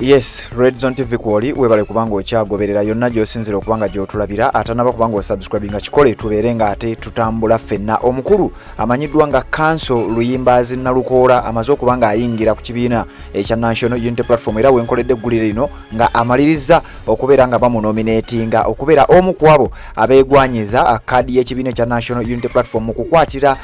Yes, Red Zone TV kwoli webale kubanga okyagoberera yonna gy'osinzira okubanga gy'otulabira atanaba kubanga osubscribinga kikole tubeerenga ate tutambula ffenna. Omukulu amanyiddwa nga Council Luyimbazi Nalukoola amaze okubanga ayingira ku kibiina ekya National Unity Platform era wenkoledde eggulire lino nga amaliriza okubeera nga bamunominatinga okubeera omu ku abo abeegwanyiza akadi y'ekibiina ekya National Unity Platform mu kukwatira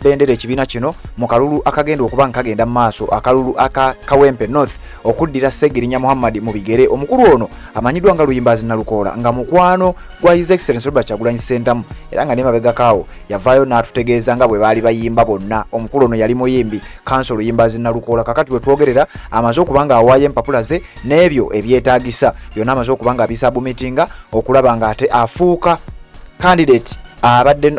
bendera ekibiina kino mu kalulu akagenda okuba nkagenda mu maaso akalulu aka Kawempe North okuddira Segirinya Muhammad mu bigere. Omukulu ono amanyiddwa nga Luyimbazi Nalukoola nga mukwano gwa His Excellency Robert Kyagulanyi Ssentamu era nga ne mabega kaawo yavaayo n'atutegeeza nga bwe baali bayimba bonna. Omukulu ono yali muyimbi Council Luyimbazi Nalukoola kakati we twogerera amaze okubanga awaayo empapula ze n'ebyo ebyetaagisa byonna amaze okubanga abisabumitinga okulaba nga ate afuuka candidate abadde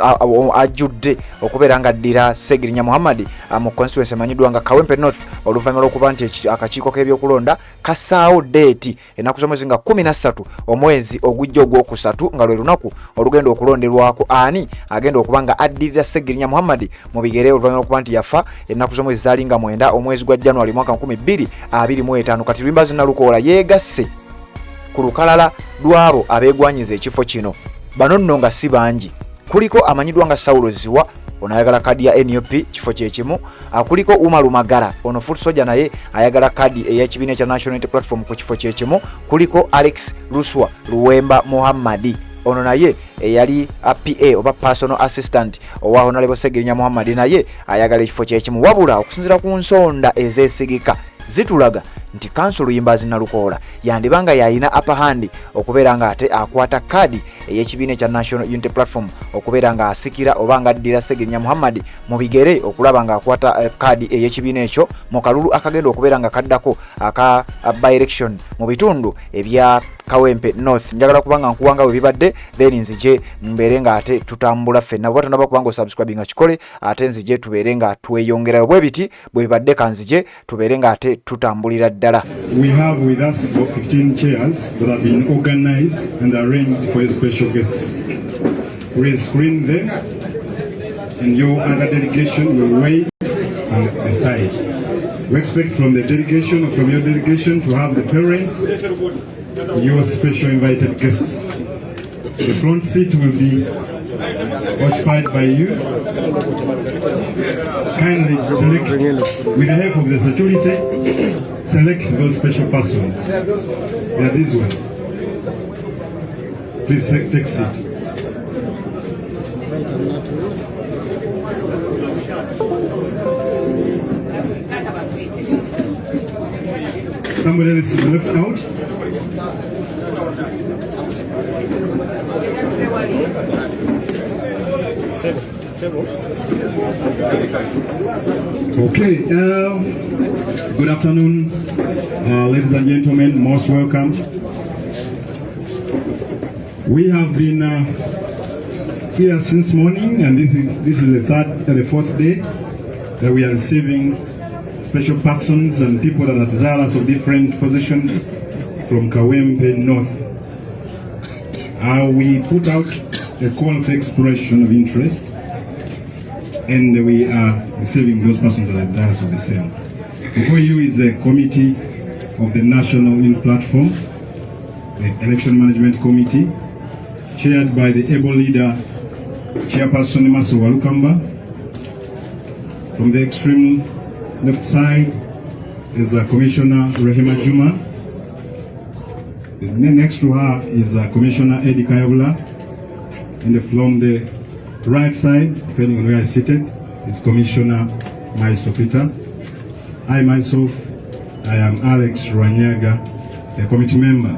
ajjudde okubeera nga addira Segirinya Muhammad mu constituency emanyiddwa nga Kawempe North oluvannyuma lw'okuba nti akakiiko k'ebyokulonda kassaawo deeti ennaku z'omwezi nga 13 omwezi ogujja ogwokusatu nga lwe lunaku olugenda okulonderwako ani agenda okuba nga addirira Segirinya Muhammad mu bigere oluvannyuma lw'okuba nti yafa ennaku z'omwezi zaali nga 9 omwezi gwa January mwaka 2025. Kati Luyimbazi Nalukoola yeegasse ku lukalala lw'abo abeegwanyiza ekifo kino. Bano nno nga si bangi. Kuliko amanyiddwa nga Saulo Ziwa ono ayagala kadi ya NUP kifo kyekimu. Kuliko Umaru Magara ono Foot Soldier naye ayagala kadi ey'ekibiina ekya National Unity Platform ku kifo kyekimu. Kuliko Alex Luswa Luwemba Muhammadi ono naye eyali PA oba personal assistant owa Honorable Segirinya Muhammad naye ayagala ekifo kyekimu. Wabula okusinziira ku nsonda ezeesigika zitulaga nti Council Luyimbazi Nalukoola yandibanga yayina upper hand okubeera nga ate akwata kadi ey'ekibiina ekya National Unity Platform okubeera nga asikira oba nga addira Segirinya Muhammad mu bigere okulaba nga akwata kadi ey'ekibiina ekyo mu kalulu akagenda okubeera nga kaddako aka by-election mu bitundu ebya Kawempe North. Njagala kubanga nkuwanga we bibadde then nzije mbeere nga ate tutambula ffenna bwe tonaba kubanga osubscribinga kikole ate nzije tubeere nga tweyongerayo bwe biti bwe bibadde kanzije tubeere nga ate tutambulira ddala. We have with us about 15 chairs that have been organized and arranged for your special guests. We'll screen them and your other delegation will wait on the side. We expect from the delegation or from your delegation to have the parents, your special invited guests. The front seat will be occupied by you. Kindly select, with the help of the security, select those special persons. They are these ones. Please take seat. Somebody else is left out. Okay, good afternoon, ladies and gentlemen, most welcome. We have been here since morning, and this is the fourth day that we are receiving special persons and people that are desirous of different positions from Kawempe North. We put out a call for expression of interest, and we are receiving those persons that are desirous of the same. Before you is a committee of the National Unity Platform, the Election Management Committee, chaired by the able leader, Chairperson Maso Walukamba. From the extreme left side is Commissioner Rehema Juma. Next to her is Commissioner Eddie Kayabula. And from the right side, depending on where I seated, is Commissioner Maiso Peter. I myself, I am Alex Rwanyaga, a committee member.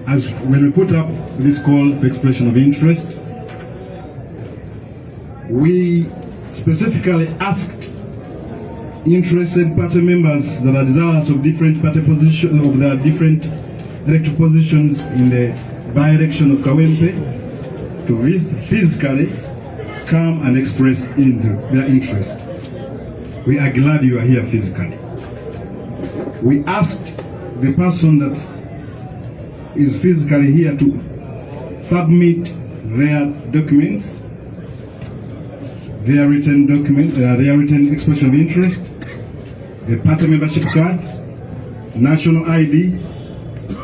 As when we put up this call for expression of interest, we specifically asked interested party members that are desirous of different party positions, of their different elected positions in the by-election of Kawempe, to physically come and express their interest. We are glad you are here physically. We asked the person that is physically here to submit their documents, their written expression of interest, a party membership card, national ID,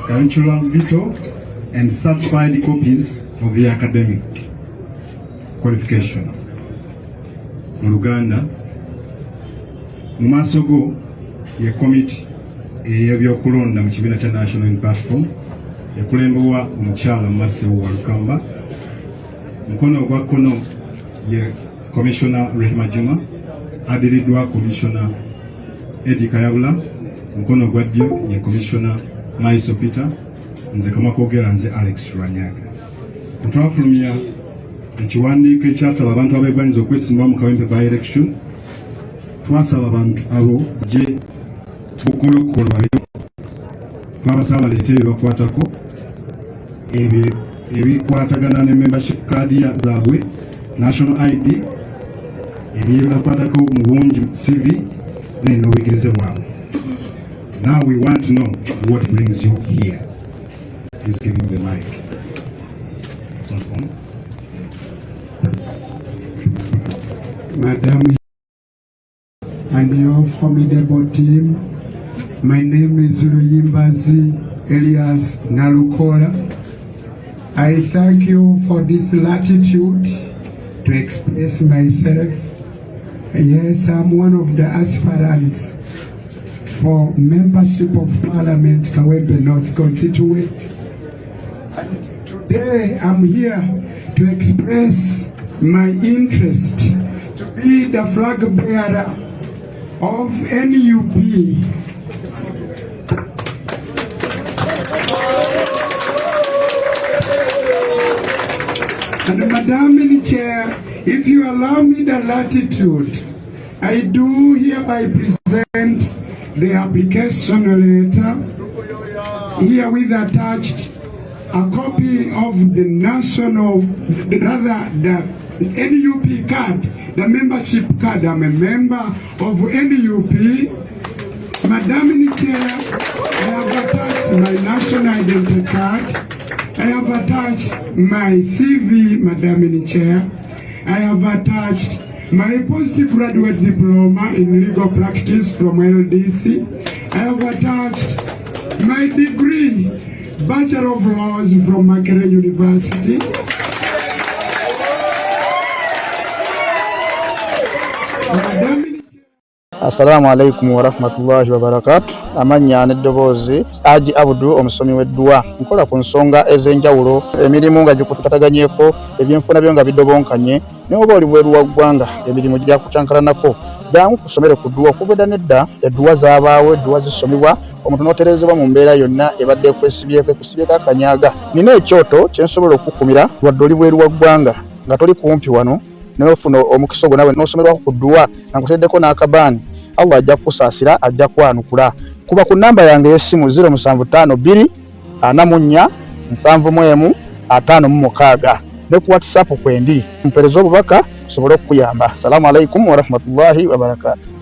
cultural veto, and certified copies of the academic qualifications. Mu Luganda, mu maaso go ye committee ey'ebyokulonda mu kibiina kya National Unity Platform yakulembebwa omukyala Masewo Walukamba. Mukono ogwa kkono ye Commissioner Rehema Juma, adiriddwa Commissioner Eddie Kayabula. Mukono ogwa ddyo ye Commissioner Maiso Peter, nze Kamakogera, nze Alex Rwanyaga. Twafulumya ekiwandiiko ekyasaba abantu abeegwanyiza okwesimbawo mu Kawempe by election. Twasaba abantu abo gye bukolokola twabasaba baleete ebibakwatako ebikwatagana ne membership card zaabwe, national ID, ebibakwatako mu bungi CV n'obuyigirize bwabwe. Now we want to know what brings you here. Please give me the mic. Madam and your formidable team, my name is Yewandiisa Elias Nalukoola. I thank you for this latitude to express myself. Yes, I'm one of the aspirants for membership of Parliament Kawempe North constituency. And today I'm here to express my interest to be the flag bearer of NUP. And Madam Chair, if you allow me the latitude, I do hereby present the application letter, herewith attached a copy of the national, rather the NUP card, the membership card. I'm a member of NUP. Madam Chair, I have attached my national identity card. I have attached my CV, Madam Chair. I have attached my postgraduate diploma in legal practice from LDC. I have attached my degree, Bachelor of Laws from Makerere University. Assalamu alaikum wa rahmatullahi wa barakatuh. Amanya n'eddoboozi Haji Abdu omusomi w'eddua. Nkola ku nsonga ez'enjawulo, emirimu nga gikutataganyeko, ebyenfuna byo nga bidobonkanye, ne oba oli bweru wa ggwanga emirimu gya kucankalanako. Jangu kusomere ku ddua okubeda nedda eddua zaabaawo, eddua zisomibwa, omuntu n'oterezebwa mu mbeera yonna ebadde ekwesibyeko akanyaga. Nina ekyoto kye nsobola okukumira wadde oli bweru wa ggwanga nga toli kumpi wano n'ofuna omukisa ogwo nawe n'osomerwako ku ddua nga nkuteddeko n'akabaani. Allah ajja kusaasira, ajja kwanukula. Kuba ku namba yange y'essimu 0752 44 71 56 ne ku WhatsApp kwendi mpereza obubaka sobole okuyamba. Assalamu alaikum wa rahmatullahi wa barakatuh.